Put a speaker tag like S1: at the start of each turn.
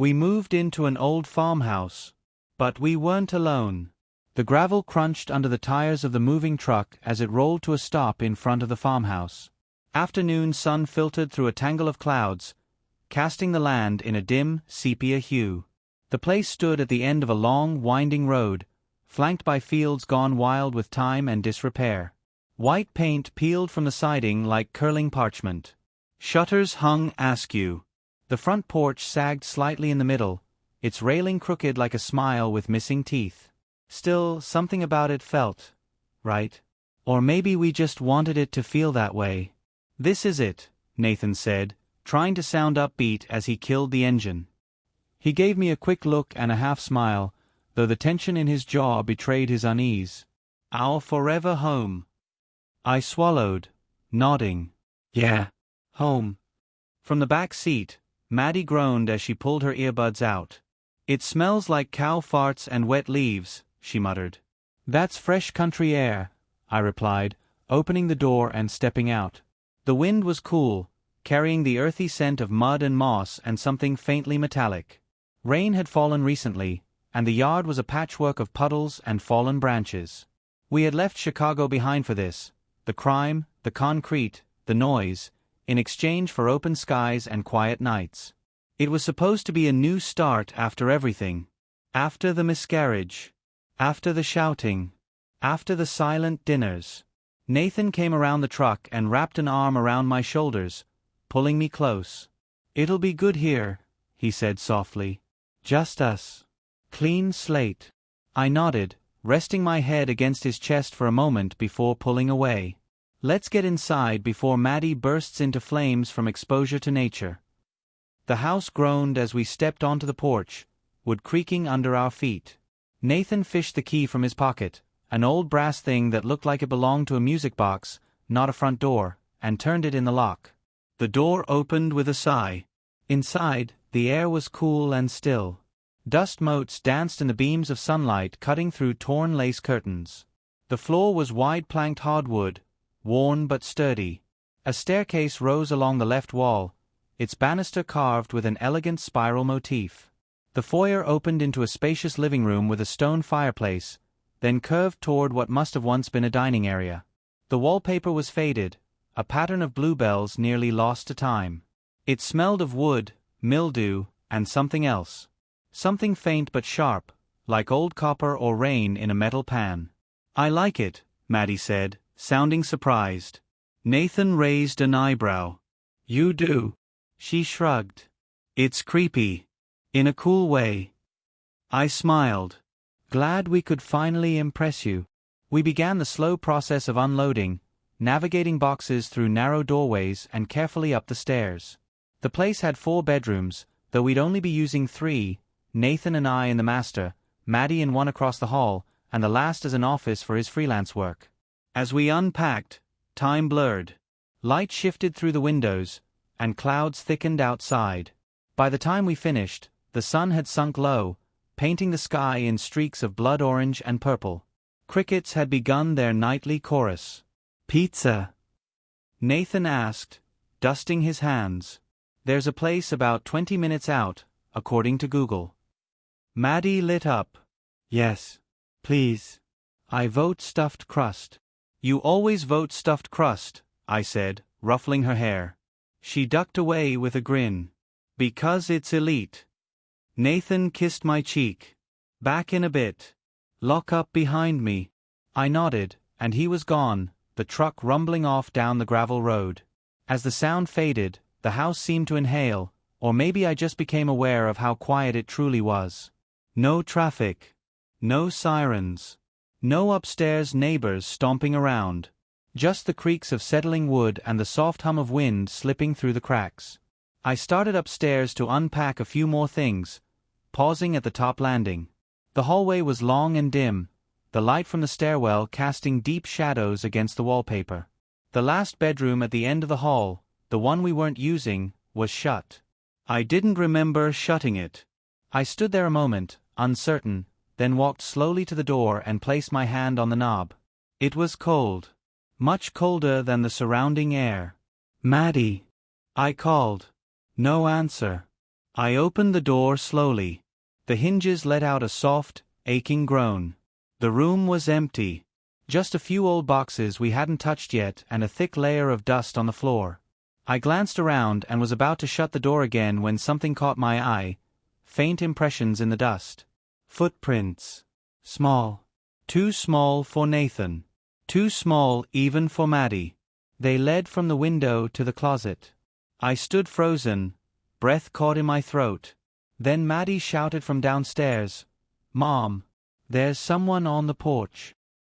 S1: We moved into an old farmhouse. But we weren't alone. The gravel crunched under the tires of the moving truck as it rolled to a stop in front of the farmhouse. Afternoon sun filtered through a tangle of clouds, casting the land in a dim, sepia hue. The place stood at the end of a long, winding road, flanked by fields gone wild with time and disrepair. White paint peeled from the siding like curling parchment. Shutters hung askew. The front porch sagged slightly in the middle, its railing crooked like a smile with missing teeth. Still, something about it felt right. Or maybe we just wanted it to feel that way. "This is it," Nathan said, trying to sound upbeat as he killed the engine. He gave me a quick look and a half-smile, though the tension in his jaw betrayed his unease. "Our forever home." I swallowed, nodding. "Yeah, home." From the back seat, Maddie groaned as she pulled her earbuds out. "It smells like cow farts and wet leaves," she muttered. "That's fresh country air," I replied, opening the door and stepping out. The wind was cool, carrying the earthy scent of mud and moss and something faintly metallic. Rain had fallen recently, and the yard was a patchwork of puddles and fallen branches. We had left Chicago behind for this, the crime, the concrete, the noise, in exchange for open skies and quiet nights. It was supposed to be a new start after everything. After the miscarriage. After the shouting. After the silent dinners. Nathan came around the truck and wrapped an arm around my shoulders, pulling me close. "It'll be good here," he said softly. "Just us. Clean slate." I nodded, resting my head against his chest for a moment before pulling away. "Let's get inside before Maddie bursts into flames from exposure to nature." The house groaned as we stepped onto the porch, wood creaking under our feet. Nathan fished the key from his pocket, an old brass thing that looked like it belonged to a music box, not a front door, and turned it in the lock. The door opened with a sigh. Inside, the air was cool and still. Dust motes danced in the beams of sunlight cutting through torn lace curtains. The floor was wide-planked hardwood, worn but sturdy. A staircase rose along the left wall, its banister carved with an elegant spiral motif. The foyer opened into a spacious living room with a stone fireplace, then curved toward what must have once been a dining area. The wallpaper was faded, a pattern of bluebells nearly lost to time. It smelled of wood, mildew, and something else. Something faint but sharp, like old copper or rain in a metal pan. "I like it," Maddie said, sounding surprised. Nathan raised an eyebrow. "You do?" She shrugged. "It's creepy. In a cool way." I smiled. "Glad we could finally impress you." We began the slow process of unloading, navigating boxes through narrow doorways and carefully up the stairs. The place had 4 bedrooms, though we'd only be using 3, Nathan and I in the master, Maddie in one across the hall, and the last as an office for his freelance work. As we unpacked, time blurred. Light shifted through the windows, and clouds thickened outside. By the time we finished, the sun had sunk low, painting the sky in streaks of blood orange and purple. Crickets had begun their nightly chorus. "Pizza?" Nathan asked, dusting his hands. "There's a place about 20 minutes out, according to Google." Maddie lit up. "Yes, please. I vote stuffed crust." "You always vote stuffed crust," I said, ruffling her hair. She ducked away with a grin. "Because it's elite." Nathan kissed my cheek. "Back in a bit. Lock up behind me." I nodded, and he was gone, the truck rumbling off down the gravel road. As the sound faded, the house seemed to inhale, or maybe I just became aware of how quiet it truly was. No traffic. No sirens. No upstairs neighbors stomping around. Just the creaks of settling wood and the soft hum of wind slipping through the cracks. I started upstairs to unpack a few more things, pausing at the top landing. The hallway was long and dim, the light from the stairwell casting deep shadows against the wallpaper. The last bedroom at the end of the hall, the one we weren't using, was shut. I didn't remember shutting it. I stood there a moment, uncertain, then walked slowly to the door and placed my hand on the knob. It was cold. Much colder than the surrounding air. "Maddie," I called. No answer. I opened the door slowly. The hinges let out a soft, aching groan. The room was empty. Just a few old boxes we hadn't touched yet and a thick layer of dust on the floor. I glanced around and was about to shut the door again when something caught my eye. Faint impressions in the dust. Footprints. Small. Too small for Nathan. Too small even for Maddie. They led from the window to the closet. I stood frozen, breath caught in my throat. Then Maddie shouted from downstairs, "Mom, there's someone on the porch."